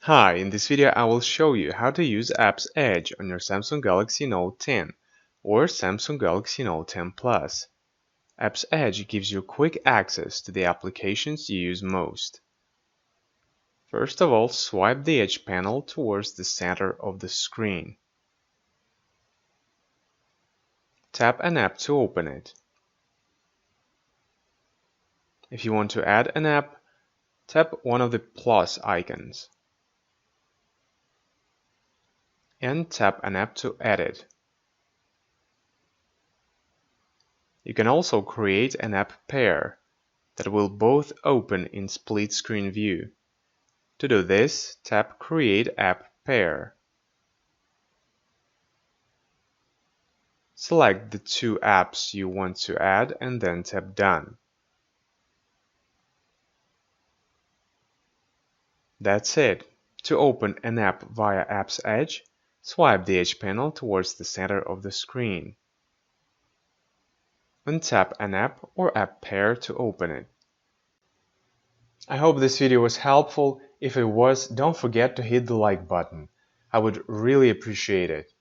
Hi, in this video I will show you how to use Apps Edge on your Samsung Galaxy Note 10 or Samsung Galaxy Note 10 Plus. Apps Edge gives you quick access to the applications you use most. First of all, swipe the Edge panel towards the center of the screen. Tap an app to open it. If you want to add an app, tap one of the plus icons and tap an app to add it. You can also create an app pair that will both open in split screen view. To do this, tap Create App Pair. Select the two apps you want to add and then tap Done. That's it. To open an app via Apps Edge, swipe the Edge panel towards the center of the screen. Untap an app or app pair to open it. I hope this video was helpful. If it was, don't forget to hit the like button. I would really appreciate it.